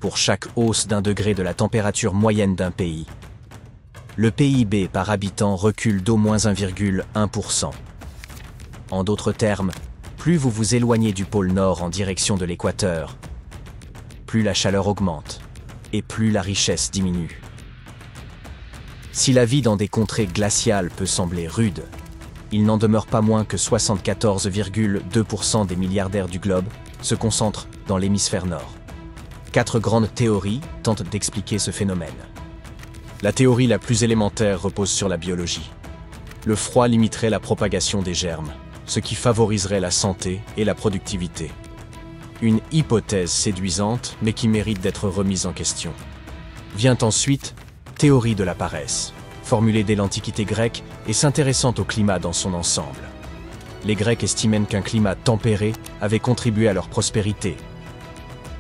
pour chaque hausse d'1 degré de la température moyenne d'un pays. Le PIB par habitant recule d'au moins 1,1%. En d'autres termes, plus vous vous éloignez du pôle Nord en direction de l'équateur, plus la chaleur augmente et plus la richesse diminue. Si la vie dans des contrées glaciales peut sembler rude, il n'en demeure pas moins que 74,2% des milliardaires du globe se concentrent dans l'hémisphère nord. 4 grandes théories tentent d'expliquer ce phénomène. La théorie la plus élémentaire repose sur la biologie. Le froid limiterait la propagation des germes, ce qui favoriserait la santé et la productivité. Une hypothèse séduisante, mais qui mérite d'être remise en question. Vient ensuite théorie de la paresse, formulée dès l'Antiquité grecque et s'intéressant au climat dans son ensemble. Les Grecs estimaient qu'un climat tempéré avait contribué à leur prospérité,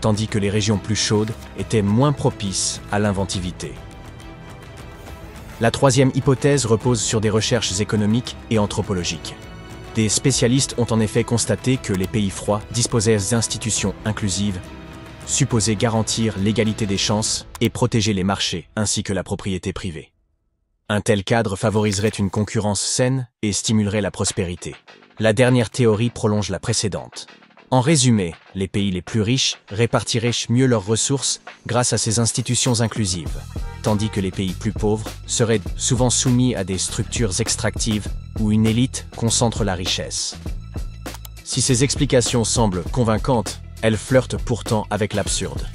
tandis que les régions plus chaudes étaient moins propices à l'inventivité. La troisième hypothèse repose sur des recherches économiques et anthropologiques. Des spécialistes ont en effet constaté que les pays froids disposaient d'institutions inclusives, supposées garantir l'égalité des chances et protéger les marchés ainsi que la propriété privée. Un tel cadre favoriserait une concurrence saine et stimulerait la prospérité. La dernière théorie prolonge la précédente. En résumé, les pays les plus riches répartiraient mieux leurs ressources grâce à ces institutions inclusives, tandis que les pays plus pauvres seraient souvent soumis à des structures extractives où une élite concentre la richesse. Si ces explications semblent convaincantes, elles flirtent pourtant avec l'absurde.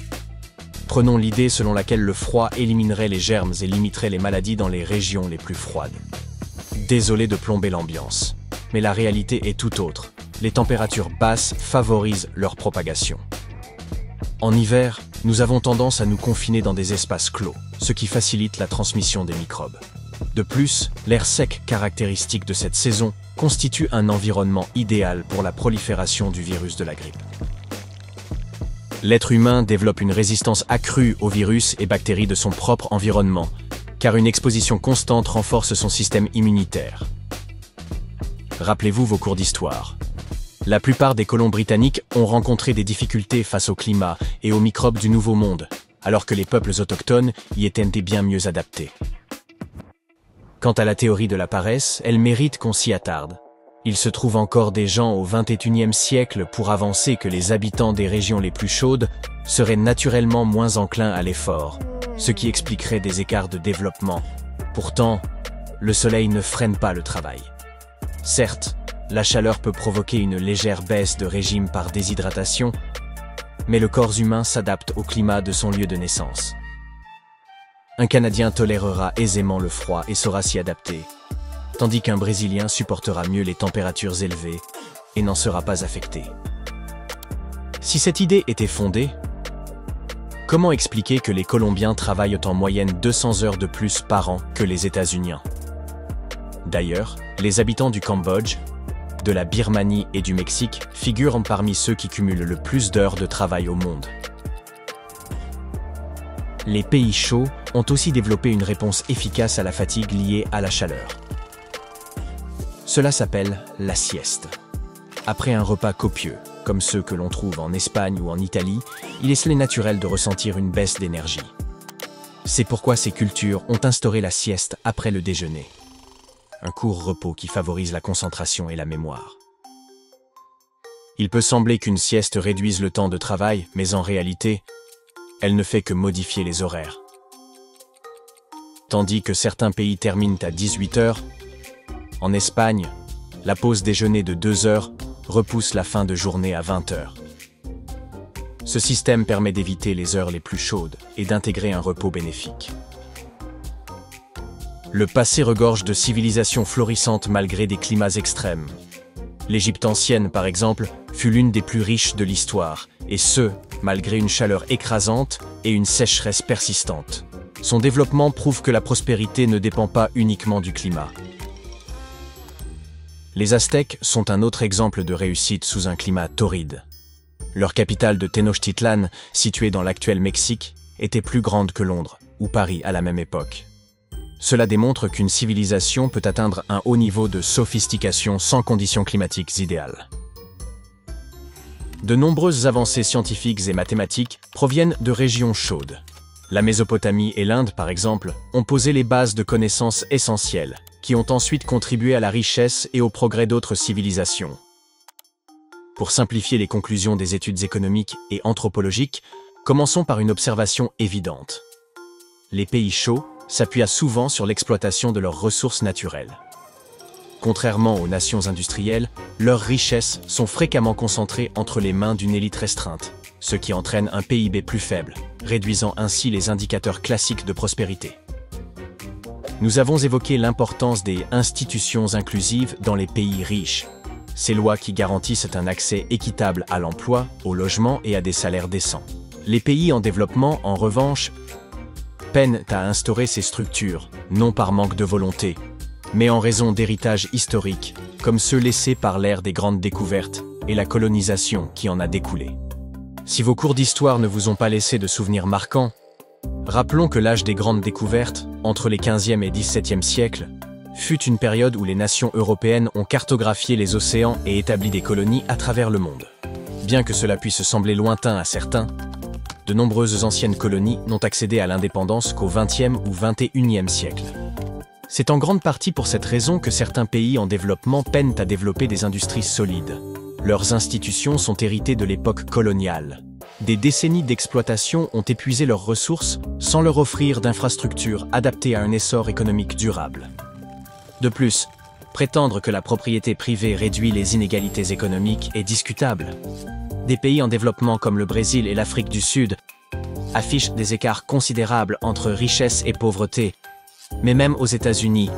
Prenons l'idée selon laquelle le froid éliminerait les germes et limiterait les maladies dans les régions les plus froides. Désolé de plomber l'ambiance, mais la réalité est tout autre. Les températures basses favorisent leur propagation. En hiver, nous avons tendance à nous confiner dans des espaces clos, ce qui facilite la transmission des microbes. De plus, l'air sec caractéristique de cette saison constitue un environnement idéal pour la prolifération du virus de la grippe. L'être humain développe une résistance accrue aux virus et bactéries de son propre environnement, car une exposition constante renforce son système immunitaire. Rappelez-vous vos cours d'histoire. La plupart des colons britanniques ont rencontré des difficultés face au climat et aux microbes du Nouveau Monde, alors que les peuples autochtones y étaient bien mieux adaptés. Quant à la théorie de la paresse, elle mérite qu'on s'y attarde. Il se trouve encore des gens au XXIe siècle pour avancer que les habitants des régions les plus chaudes seraient naturellement moins enclins à l'effort, ce qui expliquerait des écarts de développement. Pourtant, le soleil ne freine pas le travail. Certes, la chaleur peut provoquer une légère baisse de régime par déshydratation, mais le corps humain s'adapte au climat de son lieu de naissance. Un Canadien tolérera aisément le froid et saura s'y adapter, tandis qu'un Brésilien supportera mieux les températures élevées et n'en sera pas affecté. Si cette idée était fondée, comment expliquer que les Colombiens travaillent en moyenne 200 heures de plus par an que les États-Uniens? D'ailleurs, les habitants du Cambodge, de la Birmanie et du Mexique figurent parmi ceux qui cumulent le plus d'heures de travail au monde. Les pays chauds ont aussi développé une réponse efficace à la fatigue liée à la chaleur. Cela s'appelle la sieste. Après un repas copieux, comme ceux que l'on trouve en Espagne ou en Italie, il est naturel de ressentir une baisse d'énergie. C'est pourquoi ces cultures ont instauré la sieste après le déjeuner. Un court repos qui favorise la concentration et la mémoire. Il peut sembler qu'une sieste réduise le temps de travail, mais en réalité, elle ne fait que modifier les horaires. Tandis que certains pays terminent à 18 heures, en Espagne, la pause déjeuner de 2 heures repousse la fin de journée à 20 heures. Ce système permet d'éviter les heures les plus chaudes et d'intégrer un repos bénéfique. Le passé regorge de civilisations florissantes malgré des climats extrêmes. L'Égypte ancienne, par exemple, fut l'une des plus riches de l'histoire, et ce, malgré une chaleur écrasante et une sécheresse persistante. Son développement prouve que la prospérité ne dépend pas uniquement du climat. Les Aztèques sont un autre exemple de réussite sous un climat torride. Leur capitale de Tenochtitlan, située dans l'actuel Mexique, était plus grande que Londres ou Paris à la même époque. Cela démontre qu'une civilisation peut atteindre un haut niveau de sophistication sans conditions climatiques idéales. De nombreuses avancées scientifiques et mathématiques proviennent de régions chaudes. La Mésopotamie et l'Inde, par exemple, ont posé les bases de connaissances essentielles, qui ont ensuite contribué à la richesse et au progrès d'autres civilisations. Pour simplifier les conclusions des études économiques et anthropologiques, commençons par une observation évidente. Les pays chauds s'appuient souvent sur l'exploitation de leurs ressources naturelles. Contrairement aux nations industrielles, leurs richesses sont fréquemment concentrées entre les mains d'une élite restreinte, ce qui entraîne un PIB plus faible, réduisant ainsi les indicateurs classiques de prospérité. Nous avons évoqué l'importance des institutions inclusives dans les pays riches. Ces lois qui garantissent un accès équitable à l'emploi, au logement et à des salaires décents. Les pays en développement, en revanche, peinent à instaurer ces structures, non par manque de volonté, mais en raison d'héritages historiques, comme ceux laissés par l'ère des grandes découvertes et la colonisation qui en a découlé. Si vos cours d'histoire ne vous ont pas laissé de souvenirs marquants, rappelons que l'âge des grandes découvertes, entre les 15e et 17e siècles, fut une période où les nations européennes ont cartographié les océans et établi des colonies à travers le monde. Bien que cela puisse sembler lointain à certains, de nombreuses anciennes colonies n'ont accédé à l'indépendance qu'au XXe ou XXIe siècle. C'est en grande partie pour cette raison que certains pays en développement peinent à développer des industries solides. Leurs institutions sont héritées de l'époque coloniale. Des décennies d'exploitation ont épuisé leurs ressources sans leur offrir d'infrastructures adaptées à un essor économique durable. De plus, prétendre que la propriété privée réduit les inégalités économiques est discutable. Des pays en développement comme le Brésil et l'Afrique du Sud affichent des écarts considérables entre richesse et pauvreté. Mais même aux États-Unis,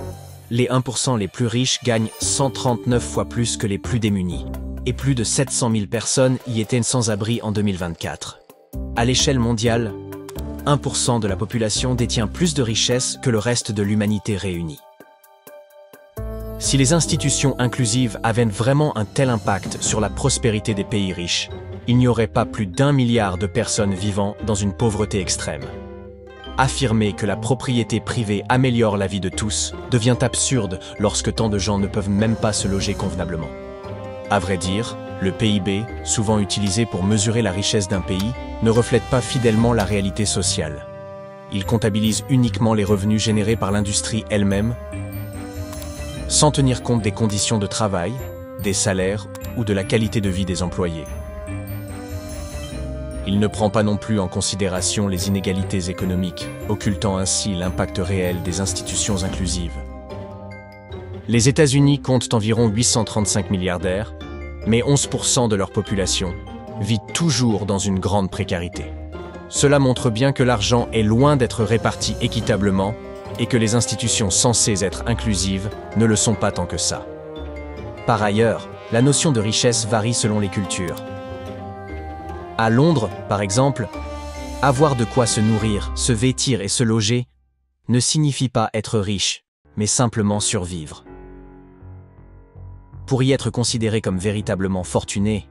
les 1% les plus riches gagnent 139 fois plus que les plus démunis. Et plus de 700 000 personnes y étaient sans abri en 2024. À l'échelle mondiale, 1% de la population détient plus de richesses que le reste de l'humanité réunie. Si les institutions inclusives avaient vraiment un tel impact sur la prospérité des pays riches, il n'y aurait pas plus d'1 milliard de personnes vivant dans une pauvreté extrême. Affirmer que la propriété privée améliore la vie de tous devient absurde lorsque tant de gens ne peuvent même pas se loger convenablement. À vrai dire, le PIB, souvent utilisé pour mesurer la richesse d'un pays, ne reflète pas fidèlement la réalité sociale. Il comptabilise uniquement les revenus générés par l'industrie elle-même, sans tenir compte des conditions de travail, des salaires ou de la qualité de vie des employés. Il ne prend pas non plus en considération les inégalités économiques, occultant ainsi l'impact réel des institutions inclusives. Les États-Unis comptent environ 835 milliardaires, mais 11% de leur population vit toujours dans une grande précarité. Cela montre bien que l'argent est loin d'être réparti équitablement et que les institutions censées être inclusives ne le sont pas tant que ça. Par ailleurs, la notion de richesse varie selon les cultures. À Londres, par exemple, avoir de quoi se nourrir, se vêtir et se loger ne signifie pas être riche, mais simplement survivre. Pour y être considéré comme véritablement fortuné,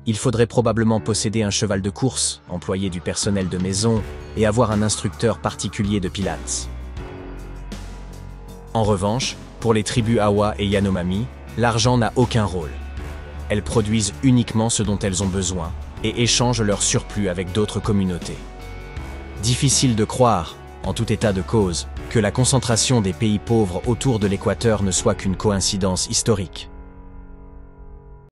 il faudrait probablement posséder un cheval de course, employer du personnel de maison et avoir un instructeur particulier de pilates. En revanche, pour les tribus Awa et Yanomami, l'argent n'a aucun rôle. Elles produisent uniquement ce dont elles ont besoin et échangent leur surplus avec d'autres communautés. Difficile de croire, en tout état de cause, que la concentration des pays pauvres autour de l'équateur ne soit qu'une coïncidence historique.